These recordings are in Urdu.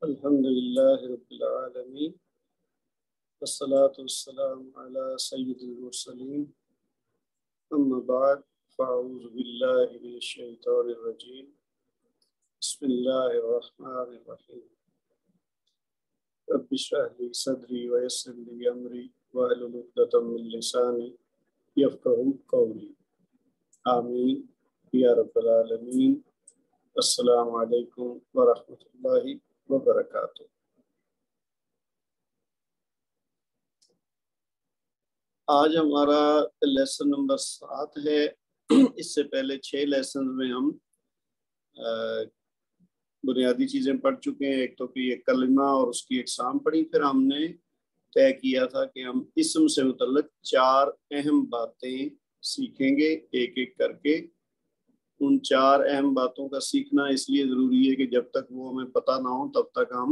الحمد للہ رب العالمین والصلاة والسلام علی سید المرسلین اما بعد فاعوذ باللہ من الشیطان الرجیم بسم اللہ الرحمن الرحیم رب اشرح لی صدری ویسر لی امری واحلل عقدۃ من لسانی یفقہوا قولی آمین یا رب العالمین۔ السلام علیکم ورحمۃ اللہ وبرکاتہ۔ آج ہمارا لیسن نمبر 7 ہے۔ اس سے پہلے 6 لیسن میں ہم بنیادی چیزیں پڑھ چکے ہیں۔ ایک تو کہ یہ کلمہ اور اس کی اقسام پڑھی، پھر ہم نے طے کیا تھا کہ ہم اسم سے متعلق 4 اہم باتیں سیکھیں گے ایک ایک کر کے۔ ان 4 اہم باتوں کا سیکھنا اس لیے ضروری ہے کہ جب تک وہ ہمیں پتہ نہ ہو تب تک ہم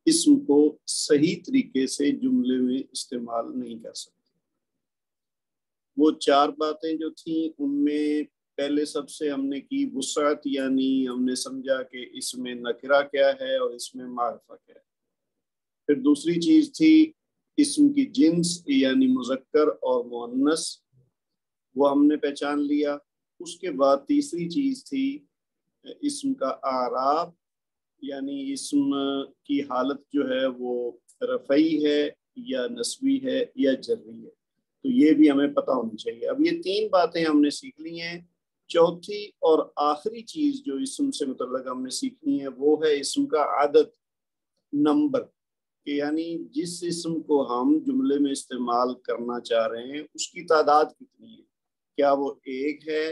اسم کو صحیح طریقے سے جملے میں استعمال نہیں کر سکتے۔ وہ 4 باتیں جو تھیں ان میں پہلے سب سے ہم نے کی وسعت، یعنی ہم نے سمجھا کہ اس میں نکرہ کیا ہے اور اس میں معرفہ کیا ہے۔ پھر دوسری چیز تھی اسم کی جنس، یعنی مذکر اور مؤنث، وہ ہم نے پہچان لیا۔ اس کے بعد تیسری چیز تھی اسم کا اعراب، یعنی اسم کی حالت جو ہے وہ رفعی ہے یا نصبی ہے یا جری ہے، تو یہ بھی ہمیں پتہ ہونی چاہیے۔ اب یہ 3 باتیں ہم نے سیکھ لی ہیں۔ چوتھی اور آخری چیز جو اسم سے متعلق ہم نے سیکھنی ہے وہ ہے اسم کا عدد، نمبر، کہ یعنی جس اسم کو ہم جملے میں استعمال کرنا چاہ رہے ہیں اس کی تعداد کتنی ہے، کیا وہ 1 ہے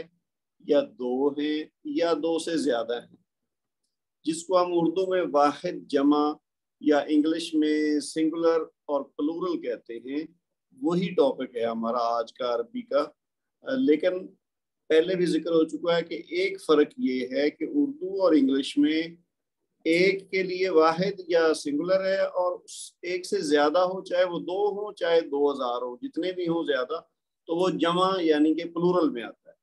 یا 2 ہیں یا 2 سے زیادہ ہیں، جس کو ہم اردو میں واحد، جمع یا انگلش میں سنگولر اور پلورل کہتے ہیں۔ وہی ٹاپک ہے ہمارا آج کا عربی کا، لیکن پہلے بھی ذکر ہو چکا ہے کہ ایک فرق یہ ہے کہ اردو اور انگلش میں ایک کے لیے واحد یا سنگولر ہے، اور ایک سے زیادہ ہو، چاہے وہ 2 ہوں چاہے 2000 ہو، جتنے بھی ہوں زیادہ، تو وہ جمع یعنی کہ پلورل میں آتا ہے۔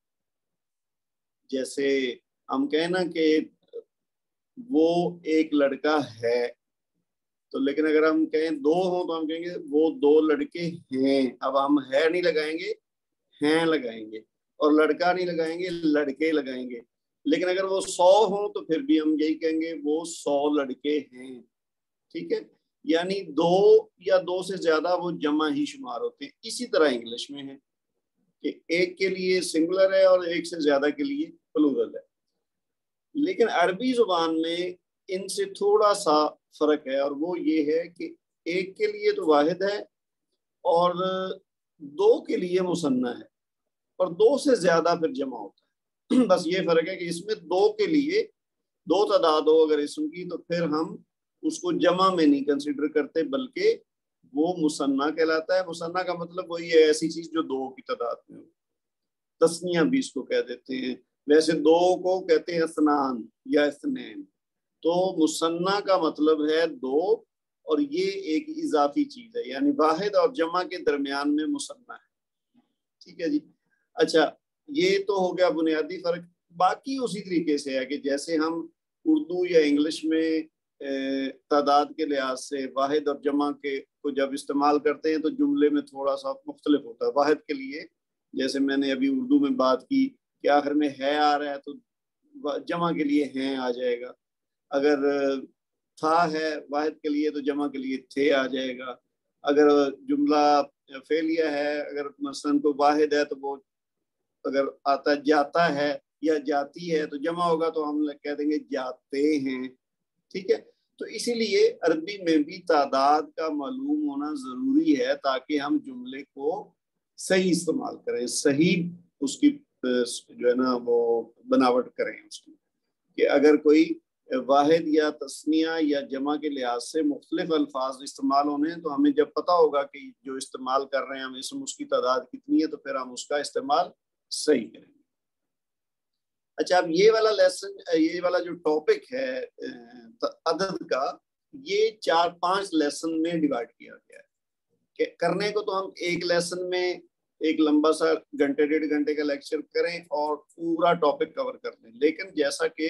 جیسے ہم کہنا کہ وہ ایک لڑکا ہے، تو لیکن اگر ہم کہیں 2 ہوں تو ہم کہیں گے وہ 2 لڑکے ہیں۔ اب ہم ہے نہیں لگائیں گے، ہیں لگائیں گے، اور لڑکا نہیں لگائیں گے، لڑکے لگائیں گے۔ لیکن اگر وہ 100 ہوں تو پھر بھی ہم یہی کہیں گے وہ 100 لڑکے ہیں، ٹھیک ہے؟ یعنی 2 یا 2 سے زیادہ وہ جمع ہی شمار ہوتے ہیں۔ اسی طرح انگلش میں ہے کہ ایک کے لیے سنگولر ہے اور ایک سے زیادہ کے لیے پلورل ہے۔ لیکن عربی زبان میں ان سے تھوڑا سا فرق ہے، اور وہ یہ ہے کہ ایک کے لیے تو واحد ہے اور 2 کے لیے مثنیٰ ہے، اور 2 سے زیادہ پھر جمع ہوتا ہے۔ بس یہ فرق ہے کہ اس میں 2 کے لیے 2 تعداد ہو اگر اسم کی تو پھر ہم اس کو جمع میں نہیں کنسیڈر کرتے، بلکہ وہ مثنیٰ کہلاتا ہے۔ مثنیٰ کا مطلب وہی ہے ایسی چیز جو 2 کی تعداد میں ہو۔ تثنیہ بھی اس کو کہہ دیتے ہیں، ویسے 2 کو کہتے ہیں اثنان یا اثنین۔ تو مثنیٰ کا مطلب ہے 2، اور یہ ایک اضافی چیز ہے، یعنی واحد اور جمع کے درمیان میں مثنیٰ ہے، ٹھیک ہے جی۔ اچھا، یہ تو ہو گیا بنیادی فرق۔ باقی اسی طریقے سے ہے کہ جیسے ہم اردو یا انگلش میں تعداد کے لحاظ سے واحد اور جمع کے کو جب استعمال کرتے ہیں تو جملے میں تھوڑا سا مختلف ہوتا ہے۔ واحد کے لیے جیسے میں نے ابھی اردو میں بات کی کہ آخر میں ہے آ رہا ہے تو جمع کے لیے ہیں آ جائے گا، اگر تھا ہے واحد کے لیے تو جمع کے لیے تھے آ جائے گا، اگر جملہ فعلیہ ہے، اگر مثلاً کوئی واحد ہے تو وہ اگر آتا جاتا ہے یا جاتی ہے تو جمع ہوگا تو ہم کہہ دیں گے جاتے ہیں، ٹھیک ہے؟ تو اسی لیے عربی میں بھی تعداد کا معلوم ہونا ضروری ہے تاکہ ہم جملے کو صحیح استعمال کریں، صحیح اس کی جو ہے نا وہ بناوٹ کریں اس کی، کہ اگر کوئی واحد یا تثنیہ یا جمع کے لحاظ سے مختلف الفاظ استعمال ہونے ہیں تو ہمیں جب پتہ ہوگا کہ جو استعمال کر رہے ہیں ہم اسم اس کی تعداد کتنی ہے تو پھر ہم اس کا استعمال صحیح کریں گے۔ اچھا، اب یہ والا لیسن، یہ والا جو ٹاپک ہے عدد کا، یہ 4-5 لیسن میں ڈیوائڈ کیا گیا ہے کہ کرنے کو تو ہم ایک لیسن میں ایک لمبا سا 1-1.5 گھنٹے کا لیکچر کریں اور پورا ٹاپک کور کر لیں، لیکن جیسا کہ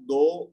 2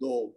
2।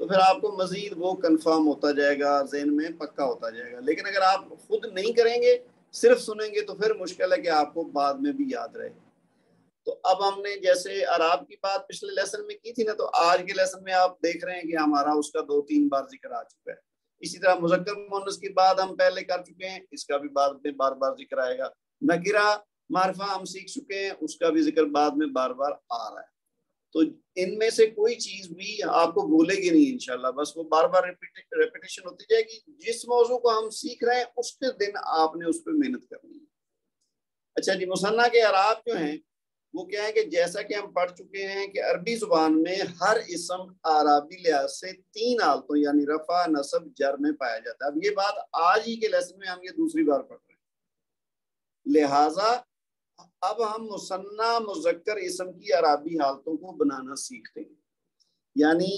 تو پھر آپ کو مزید وہ کنفرم ہوتا جائے گا، ذہن میں پکا ہوتا جائے گا. لیکن اگر آپ خود نہیں کریں گے، صرف سنیں گے، تو پھر مشکل ہے کہ آپ کو بعد میں بھی یاد رہے. تو اب ہم نے جیسے اعراب کی بات پچھلے لیسن میں کی تھی نا، تو آج کے لیسن میں آپ دیکھ رہے ہیں کہ ہمارا اس کا 2-3 بار ذکر آ چکا ہے. اسی طرح مذکر مؤنث کی بات ہم پہلے کر چکے ہیں، اس کا بھی بعد میں بار بار ذکر آئے گا. نکرہ معرفہ ہم سیکھ چکے ہیں، اس کا بھی ذکر بعد میں بار بار آ رہا ہے. تو ان میں سے کوئی چیز بھی آپ کو بھولے گی نہیں انشاءاللہ، بس وہ بار بار ریپیٹیشن ہوتی جائے گی. جس موضوع کو ہم سیکھ رہے ہیں اس کے دن آپ نے اس پہ محنت کرنی ہے. اچھا جی، مثنیٰ کے اعراب جو ہیں وہ کیا ہے کہ جیسا کہ ہم پڑھ چکے ہیں کہ عربی زبان میں ہر اسم اعرابی لحاظ سے 3 حالتوں یعنی رفع، نصب، جر میں پایا جاتا ہے. اب یہ بات آج ہی کے لیسن میں ہم یہ دوسری بار پڑھ رہے ہیں. لہٰذا اب ہم مثنیٰ مذکر اسم کی اعرابی حالتوں کو بنانا سیکھتے ہیں. یعنی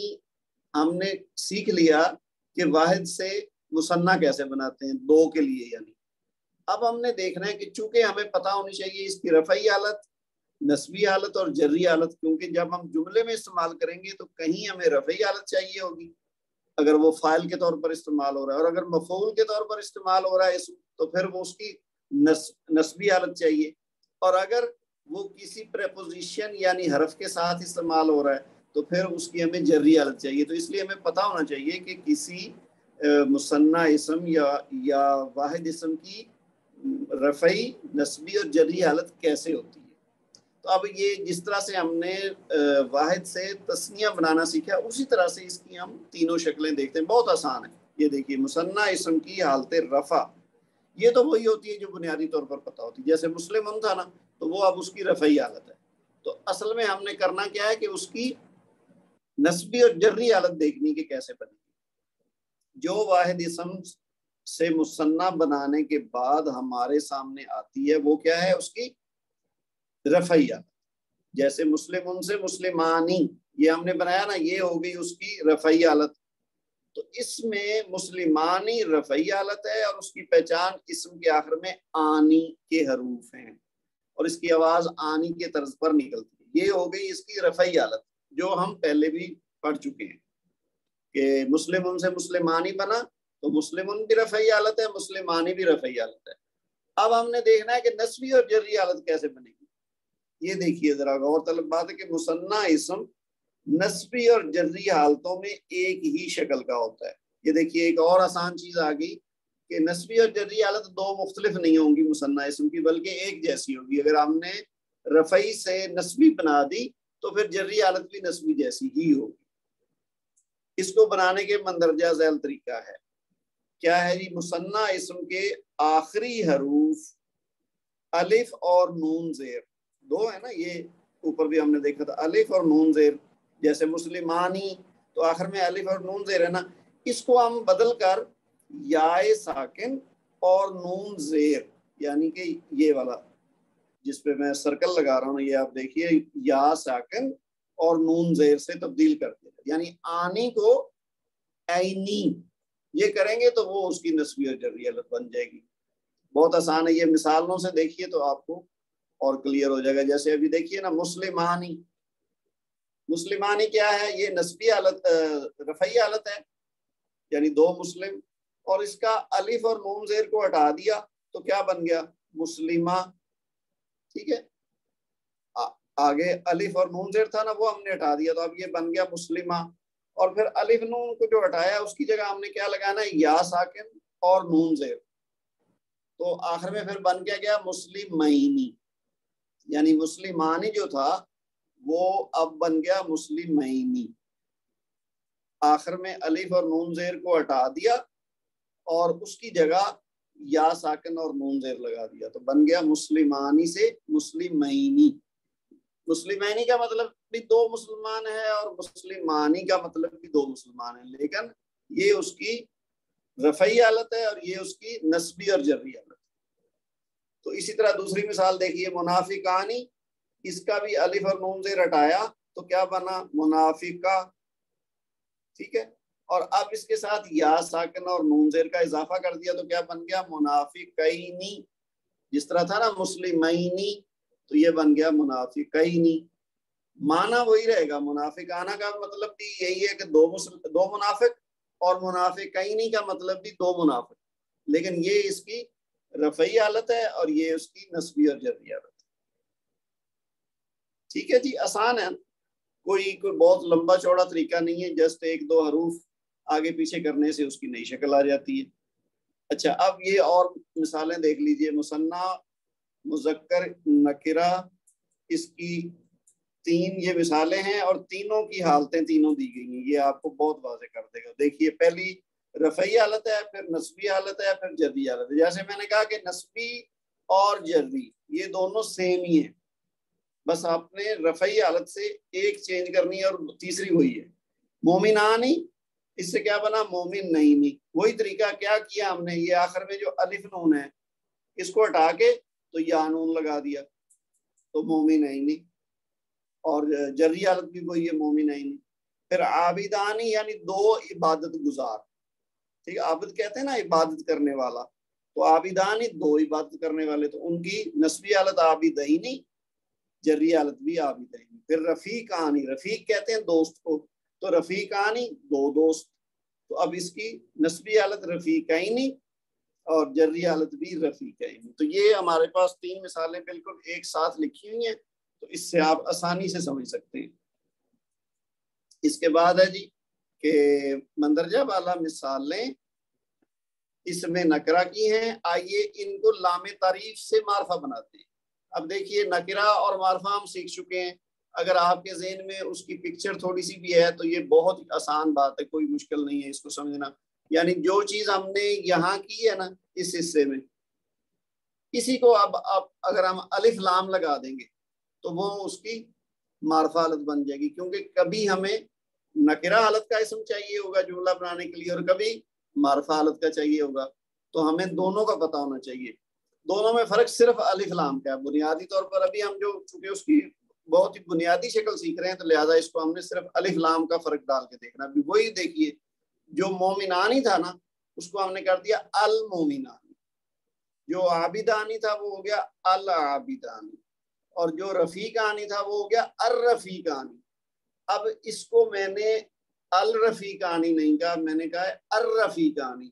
ہم نے سیکھ لیا کہ واحد سے مثنیٰ کیسے بناتے ہیں، 2 کے لیے. یعنی اب ہم نے دیکھنا ہے کہ چونکہ ہمیں پتہ ہونی چاہیے اس کی رفعی حالت، نسبی حالت اور جری حالت، کیونکہ جب ہم جملے میں استعمال کریں گے تو کہیں ہمیں رفعی حالت چاہیے ہوگی اگر وہ فاعل کے طور پر استعمال ہو رہا ہے، اور اگر مفعول کے طور پر استعمال ہو رہا ہے تو پھر وہ اس کی نسبی حالت چاہیے. اور اگر وہ کسی پریپوزیشن یعنی حرف کے ساتھ استعمال ہو رہا ہے تو پھر اس کی ہمیں جری حالت چاہیے. تو اس لیے ہمیں پتہ ہونا چاہیے کہ کسی مثنیٰ اسم یا واحد اسم کی رفعی، نسبی اور جری حالت کیسے ہوتی ہے. تو اب یہ جس طرح سے ہم نے واحد سے تثنیہ بنانا سیکھا، اسی طرح سے اس کی ہم تینوں شکلیں دیکھتے ہیں. بہت آسان ہے. یہ دیکھیے، مثنیٰ اسم کی حالت رفع یہ تو وہی ہوتی ہے جو بنیادی طور پر پتہ ہوتی ہے. جیسے مسلم تھا نا، تو وہ اب اس کی رفعی حالت ہے. تو اصل میں ہم نے کرنا کیا ہے کہ اس کی نسبی اور جری حالت دیکھنی کہ کیسے بنے گی. جو واحد اسم سے مثنیٰ بنانے کے بعد ہمارے سامنے آتی ہے وہ کیا ہے، اس کی رفعی حالت. جیسے مسلم سے مسلمانی یہ ہم نے بنایا نا، یہ ہوگی اس کی رفعی حالت. تو اس میں مسلمانی رفعی حالت ہے اور اس کی پہچان اسم کے آخر میں آنی کے حروف ہیں اور اس کی آواز آنی کے طرز پر نکلتی ہے. یہ ہو گئی اس کی رفعی حالت جو ہم پہلے بھی پڑھ چکے ہیں کہ مسلم سے مسلمانی بنا تو مسلم بھی رفعی حالت ہے، مسلمانی بھی رفعی حالت ہے. اب ہم نے دیکھنا ہے کہ نسبی اور جری حالت کیسے بنے گی. یہ دیکھیے ذرا غور طلب بات ہے کہ مثنیٰ اسم نسبی اور جری حالتوں میں ایک ہی شکل کا ہوتا ہے. یہ دیکھیے ایک اور آسان چیز آ گئی کہ نسبی اور جری حالت 2 مختلف نہیں ہوں گی مثنیٰ اسم کی، بلکہ ایک جیسی ہوگی. اگر ہم نے رفعی سے نسبی بنا دی تو پھر جری حالت بھی نسبی جیسی ہی ہوگی. اس کو بنانے کے مندرجہ ذیل طریقہ ہے. کیا ہے جی؟ مثنیٰ اسم کے آخری حروف الف اور نون زیر 2 ہے نا، یہ اوپر بھی ہم نے دیکھا تھا، الف اور نون زیر. جیسے مسلمانی تو آخر میں الف اور نون زیر ہے نا، اس کو ہم بدل کر یا ساکن اور نون زیر، یعنی کہ یہ والا جس پہ میں سرکل لگا رہا ہوں یہ آپ دیکھیے، یا ساکن اور نون زیر سے تبدیل کر دیا. یعنی آنی کو اینی یہ کریں گے تو وہ اس کی نسبی اور جری حالت بن جائے گی. بہت آسان ہے. یہ مثالوں سے دیکھیے تو آپ کو اور کلیئر ہو جائے گا. جیسے ابھی دیکھیے نا، مسلمانی، مسلمانی کیا ہے؟ یہ نسبی حالت، رفعی حالت ہے یعنی 2 مسلم، اور اس کا الف اور نون زیر کو ہٹا دیا تو کیا بن گیا؟ مسلمہ. ٹھیک ہے، آگے الف اور نون زیر تھا نا، وہ ہم نے ہٹا دیا تو اب یہ بن گیا مسلمہ. اور پھر الف نون کو جو ہٹایا اس کی جگہ ہم نے کیا لگانا ہے؟ یا ساکن اور نون زیر. تو آخر میں پھر بن کیا گیا؟ مسلمینی. یعنی مسلمانی جو تھا وہ اب بن گیا مسلمینی. آخر میں الف اور نون زیر کو ہٹا دیا اور اس کی جگہ یا ساکن اور نون زیر لگا دیا تو بن گیا مسلمانی سے مسلمینی. مسلمینی کا مطلب بھی 2 مسلمان ہے اور مسلمانی کا مطلب بھی 2 مسلمان ہیں، لیکن یہ اس کی رفعی حالت ہے اور یہ اس کی نسبی اور جری حالت. تو اسی طرح دوسری مثال دیکھیے، منافقانی، اس کا بھی الف اور نون زیر ہٹایا تو کیا بنا؟ منافقہ. ٹھیک ہے، اور اب اس کے ساتھ یا ساکن اور نون زیر کا اضافہ کر دیا تو کیا بن گیا؟ منافقینی. جس طرح تھا نا مسلمینی تو یہ بن گیا منافقینی. معنی وہی رہے گا. منافقانہ کا مطلب بھی یہی ہے کہ دو منافق، اور منافقین کا مطلب بھی دو منافق، لیکن یہ اس کی رفعی حالت ہے اور یہ اس کی نسبی اور جری حالت ہے. ٹھیک ہے جی، آسان ہے، کوئی بہت لمبا چوڑا طریقہ نہیں ہے، جسٹ ایک دو حروف آگے پیچھے کرنے سے اس کی نئی شکل آ جاتی ہے. اچھا، اب یہ اور مثالیں دیکھ لیجئے. مثنیٰ، مذکر، نکرہ، اس کی 3 یہ مثالیں ہیں، اور تینوں کی حالتیں تینوں دی گئی ہیں. یہ آپ کو بہت واضح کر دے گا. دیکھیے، پہلی رفعی حالت ہے، پھر نسبی حالت ہے، پھر جری حالت ہے. جیسے میں نے کہا کہ نسبی اور جری یہ دونوں سیم ہی ہیں، بس آپ نے رفعی حالت سے ایک چینج کرنی ہے اور تیسری وہی ہے. مومنانی، اس سے کیا بنا؟ مومن نہیں. وہی طریقہ کیا کیا ہم نے، یہ آخر میں جو الف نون ہے اس کو ہٹا کے تو یا نون لگا دیا تو مومن نہیں. اور جری حالت بھی وہی ہے، مومن نہیں. پھر عابدانی یعنی دو عبادت گزار. ٹھیک ہے، عابد کہتے ہیں نا عبادت کرنے والا، تو عابدانی دو عبادت کرنے والے، تو ان کی نسبی حالت عابدینی، جری حالت بھی عابدینی. پھر رفیقانی، رفیق کہتے ہیں دوست کو، تو رفیقانی دو دوست، تو اب اس کی نسبی حالت رفیقینی اور جری حالت بھی رفیقینی. تو یہ ہمارے پاس 3 مثالیں بالکل ایک ساتھ لکھی ہوئی ہیں، تو اس سے آپ آسانی سے سمجھ سکتے ہیں. اس کے بعد ہے جی کہ مندرجہ بالا مثالیں اس میں نکرہ کی ہیں. آئیے ان کو لام تعریف سے معرفہ بناتے ہیں. اب دیکھیے، نکرہ اور معرفہ ہم سیکھ چکے ہیں. اگر آپ کے ذہن میں اس کی پکچر تھوڑی سی بھی ہے تو یہ بہت آسان بات ہے، کوئی مشکل نہیں ہے اس کو سمجھنا. یعنی جو چیز ہم نے یہاں کی ہے نا اس حصے میں، اسی کو اب اگر ہم الف لام لگا دیں گے تو وہ اس کی معرفہ حالت بن جائے گی، کیونکہ کبھی ہمیں نکرہ حالت کا اسم چاہیے ہوگا جملہ بنانے کے لیے، اور کبھی معرفہ حالت کا چاہیے ہوگا. تو ہمیں دونوں کا پتہ ہونا چاہیے. دونوں میں فرق صرف الف لام کا ہے بنیادی طور پر. ابھی ہم جو چونکہ اس کی بہت ہی بنیادی شکل سیکھ رہے ہیں تو لہٰذا اس کو ہم نے صرف الف لام کا فرق ڈال کے دیکھنا. ابھی وہی دیکھیے، جو مومنانی تھا نا اس کو ہم نے کر دیا المومنانی، جو عابدانی تھا وہ ہو گیا العابدانی، اور جو رفیقانی تھا وہ ہو گیا الرفیقانی. اب اس کو میں نے الرفیقانی نہیں کہا، میں نے کہا ہے الرفیقانی.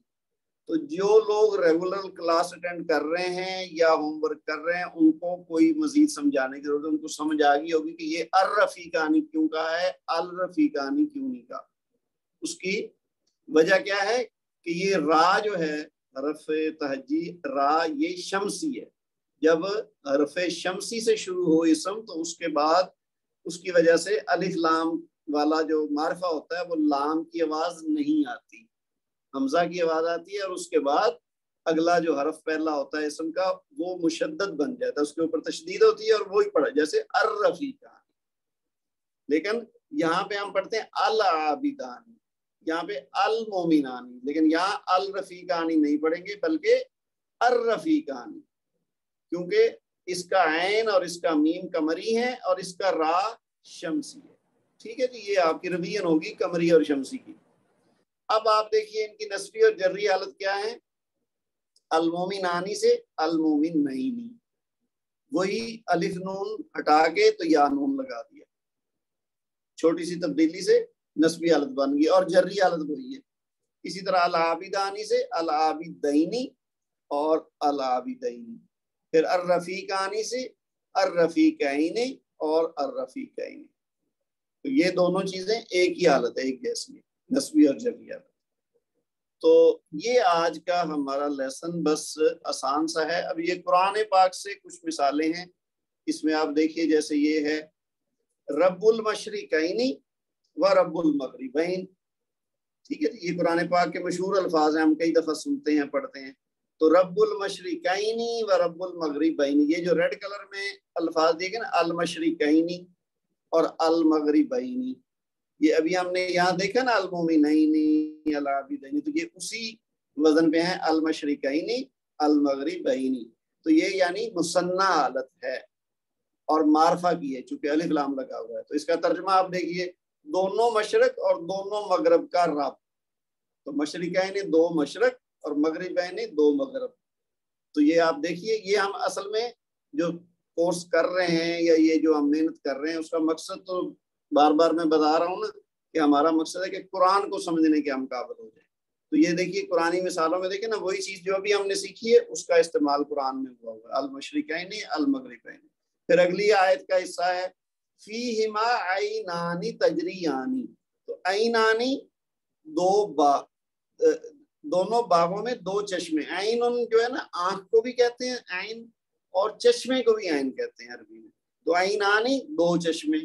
تو جو لوگ ریگولر کلاس اٹینڈ کر رہے ہیں یا ہوم ورک کر رہے ہیں ان کو کوئی مزید سمجھانے کی ضرورت ہے، ان کو سمجھ آ گئی ہوگی کہ یہ الرفیقانی کیوں کہا ہے، الرفیقانی کیوں نہیں کہا. اس کی وجہ کیا ہے کہ یہ را جو ہے حرف تہجی را، یہ شمسی ہے. جب حرف شمسی سے شروع ہو اسم تو اس کے بعد اس کی وجہ سے الف لام والا جو معرفہ ہوتا ہے وہ لام کی آواز نہیں آتی، حمزہ کی آواز آتی ہے، اور اس کے بعد اگلا جو حرف پہلا ہوتا ہے اسم کا وہ مشدد بن جاتا ہے، اس کے اوپر تشدید ہوتی ہے اور وہی پڑھا جیسے الرفیقانی. لیکن یہاں پہ ہم پڑھتے ہیں العابدانی، یہاں پہ المومنانی، لیکن یہاں الرفیقانی نہیں پڑھیں گے بلکہ الرفیقانی، کیونکہ اس کا عین اور اس کا میم قمری ہے اور اس کا را شمسی ہے. ٹھیک ہے جی، یہ آپ کی ریویژن ہوگی قمری اور شمسی کی. اب آپ دیکھیے ان کی نسبی اور جری حالت کیا ہے. المومنانی سے المومن نہیں، وہی الف نون ہٹا کے تو یا نون لگا دیا، چھوٹی سی تبدیلی سے نسبی حالت بن گئی، اور جری حالت وہی ہے. اسی طرح العابدانی سے العابدینی اور العابدینی. پھر الرفیقانی سے الرفیقین اور الرفیقین. تو یہ دونوں چیزیں ایک ہی حالت ہے، ایک جیسی ہے، نسبی اور جری حالت. تو یہ آج کا ہمارا لیسن بس آسان سا ہے. اب یہ قرآن پاک سے کچھ مثالیں ہیں، اس میں آپ دیکھیے جیسے یہ ہے رب المشرقین و رب المغربین. ٹھیک ہے، یہ قرآن پاک کے مشہور الفاظ ہیں، ہم کئی دفعہ سنتے ہیں پڑھتے ہیں. تو رب المشرقین و رب المغربین، یہ جو ریڈ کلر میں الفاظ دیے گئے نا المشرقین اور المغربین، یہ ابھی ہم نے یہاں دیکھا نا المومنین العابدین، تو یہ اسی وزن پہ ہیں المشرقین المغربین. تو یہ یعنی مثنیٰ حالت ہے اور معرفہ کی ہے چونکہ الف لام لگا ہوا ہے. تو اس کا ترجمہ آپ دیکھیے، دونوں مشرق اور دونوں مغرب کا رب. تو مشرقین دو مشرق اور مغربین دو مغرب. تو یہ آپ دیکھیے، یہ ہم اصل میں جو کورس کر رہے ہیں یا یہ جو ہم محنت کر رہے ہیں اس کا مقصد تو بار بار میں بتا رہا ہوں نا کہ ہمارا مقصد ہے کہ قرآن کو سمجھنے کے ہم قابل ہو جائیں. تو یہ دیکھیے قرآنی مثالوں میں دیکھیں نا وہی چیز جو ابھی ہم نے سیکھی ہے اس کا استعمال قرآن میں ہوا ہوا المشرقین المغربین. پھر اگلی آیت کا حصہ ہے فیہما عینانی تجریانی. تو عینانی دونوں باغوں میں دو چشمے. عین جو ہے نا آنکھ کو بھی کہتے ہیں عین اور چشمے کو بھی عین کہتے ہیں عربی میں. تو عینانی دو چشمے.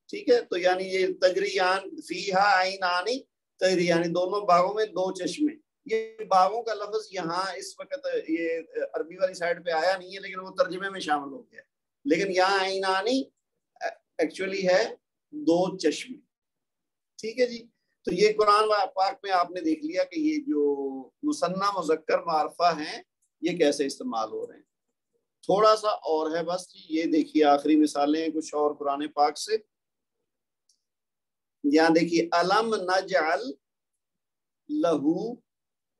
ٹھیک ہے تو یعنی یہ تجریان فیہا عینانی تجریانی دونوں باغوں میں دو چشمے. یہ باغوں کا لفظ یہاں اس وقت یہ عربی والی سائڈ پہ آیا نہیں ہے لیکن وہ ترجمے میں شامل ہو گیا. لیکن یہاں عینانی ایکچولی ہے دو چشمے. ٹھیک ہے جی. تو یہ قرآن پاک میں آپ نے دیکھ لیا کہ یہ جو مثنیٰ مذکر معرفہ ہیں یہ کیسے استعمال ہو رہے ہیں. تھوڑا سا اور ہے بس یہ دیکھیے آخری مثالیں کچھ اور قرآن پاک سے. یہاں دیکھیے الم نجعل لہو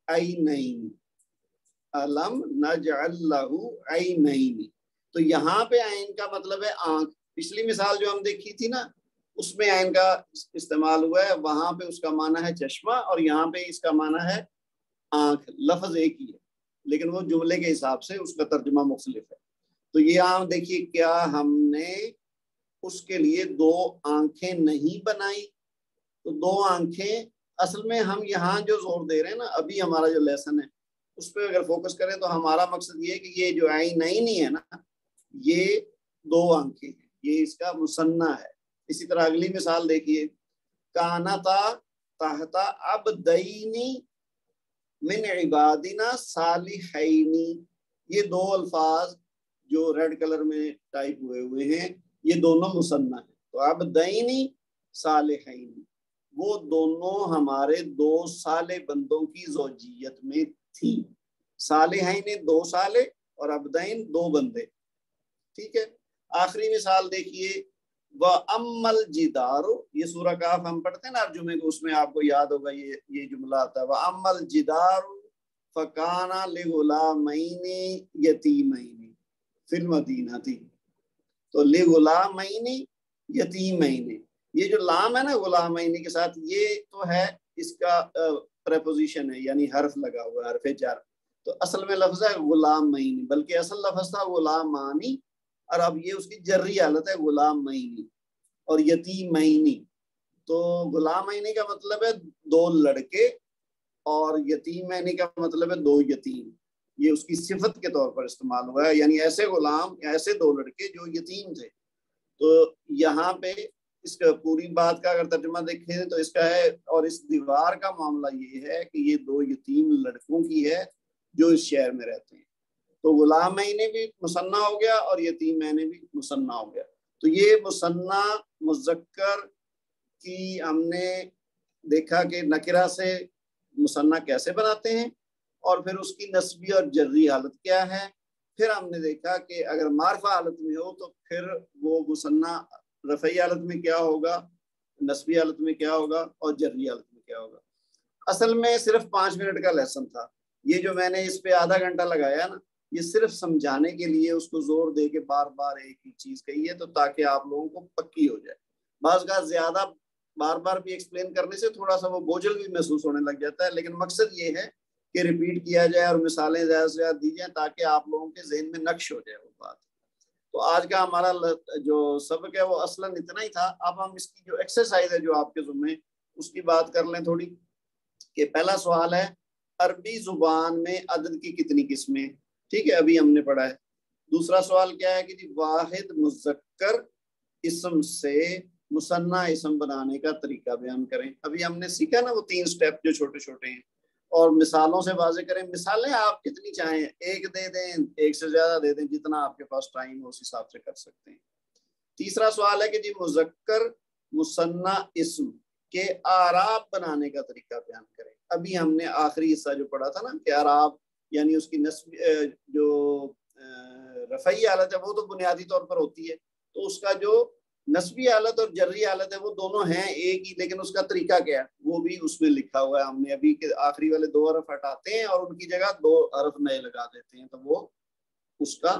عینین. الم نجعل لہو عینین. تو یہاں پہ عین کا مطلب ہے آنکھ. پچھلی مثال جو ہم دیکھی تھی نا اس میں عین کا استعمال ہوا ہے, وہاں پہ اس کا معنی ہے چشمہ اور یہاں پہ اس کا معنی ہے آنکھ. لفظ ایک ہی ہے لیکن وہ جملے کے حساب سے اس کا ترجمہ مختلف ہے. تو یہاں دیکھیے کیا ہم نے اس کے لیے دو آنکھیں نہیں بنائی. تو دو آنکھیں اصل میں ہم یہاں جو زور دے رہے ہیں نا ابھی ہمارا جو لیسن ہے اس پہ اگر فوکس کریں تو ہمارا مقصد یہ ہے کہ یہ جو عینین ہے نا یہ دو آنکھیں ہیں, یہ اس کا مثنیٰ ہے. اسی طرح اگلی مثال دیکھیے کانتا تحت عبدین من عبادنا صالحین. یہ دو الفاظ جو ریڈ کلر میں ٹائپ ہوئے ہیں یہ دونوں مثنیٰ ہیں. تو عبدین صالحین وہ دونوں ہمارے دو صالح بندوں کی زوجیت میں تھی. صالحین دو صالح اور عبدین دو بندے. ٹھیک ہے. آخری مثال دیکھیے وَأَمَّا الْجِدَارُ. یہ سورہ کہف ہم پڑھتے ہیں نا ہر جمعے کو, اس میں آپ کو یاد ہوگا یہ جملہ آتا ہے وَأَمَّا الْجِدَارُ فَكَانَ لِغُلَامَيْنِ يَتِيمَيْنِ فِي الْمَدِينَةِ. تو لِغُلَامَيْنِ يَتِيمَيْنِ یہ جو لام ہے نا غلامین کے ساتھ یہ تو ہے اس کا پریپوزیشن ہے یعنی حرف لگا ہوا حرف جر. تو اصل میں لفظ ہے غلامین بلکہ اصل لفظ تھا غلامانی اور اب یہ اس کی جری حالت ہے غلامین اور یتیمین. تو غلامین کا مطلب ہے دو لڑکے اور یتیمین کا مطلب ہے دو یتیم. یہ اس کی صفت کے طور پر استعمال ہوا ہے یعنی ایسے غلام ایسے دو لڑکے جو یتیم تھے. تو یہاں پہ اس کا پوری بات کا اگر ترجمہ دیکھیں تو اس کا ہے اور اس دیوار کا معاملہ یہ ہے کہ یہ دو یتیم لڑکوں کی ہے جو اس شہر میں رہتے ہیں. تو غلامین بھی مثنیٰ ہو گیا اور یتیمین بھی مثنیٰ ہو گیا. تو یہ مثنیٰ مذکر کی ہم نے دیکھا کہ نکرہ سے مثنیٰ کیسے بناتے ہیں اور پھر اس کی نسبی اور جری حالت کیا ہے. پھر ہم نے دیکھا کہ اگر معرفہ حالت میں ہو تو پھر وہ مثنیٰ رفعی حالت میں کیا ہوگا, نسبی حالت میں کیا ہوگا اور جری حالت میں کیا ہوگا. اصل میں صرف 5 منٹ کا لیسن تھا. یہ جو میں نے اس پہ آدھا گھنٹہ لگایا نا یہ صرف سمجھانے کے لیے اس کو زور دے کے بار بار ایک ہی چیز کہی ہے تو تاکہ آپ لوگوں کو پکی ہو جائے. بعض کا زیادہ بار بار بھی ایکسپلین کرنے سے تھوڑا سا وہ بوجھل بھی محسوس ہونے لگ جاتا ہے لیکن مقصد یہ ہے کہ ریپیٹ کیا جائے اور مثالیں زیادہ سے زیادہ دی جائیں تاکہ آپ لوگوں کے ذہن میں نقش ہو جائے وہ بات. تو آج کا ہمارا جو سبق ہے وہ اصلاً اتنا ہی تھا. اب ہم اس کی جو ایکسرسائز ہے جو آپ کے ذمے اس کی بات کر لیں تھوڑی. کہ پہلا سوال ہے عربی زبان میں عدد کی کتنی قسمیں. ٹھیک ہے ابھی ہم نے پڑھا ہے. دوسرا سوال کیا ہے کہ جی واحد مذکر اسم سے مثنیٰ اسم بنانے کا طریقہ بیان کریں. ابھی ہم نے سیکھا نا وہ 3 سٹیپ جو چھوٹے چھوٹے ہیں اور مثالوں سے واضح کریں. مثالیں آپ کتنی چاہیں ایک دے دیں ایک سے زیادہ دے دیں جتنا آپ کے پاس ٹائم ہو اس حساب سے کر سکتے ہیں. تیسرا سوال ہے کہ جی مذکر مثنیٰ اسم کے اعراب بنانے کا طریقہ بیان کریں. ابھی ہم نے آخری حصہ جو پڑھا تھا نا کہ اعراب یعنی اس کی نسب جو رفعی حالت ہے وہ تو بنیادی طور پر ہوتی ہے تو اس کا جو نسبی حالت اور جری حالت ہے وہ دونوں ہیں ایک ہی لیکن اس کا طریقہ کیا ہے وہ بھی اس میں لکھا ہوا ہے. ہم نے ابھی کہ آخری والے 2 حرف ہٹاتے ہیں اور ان کی جگہ 2 حرف نئے لگا دیتے ہیں تو وہ اس کا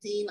3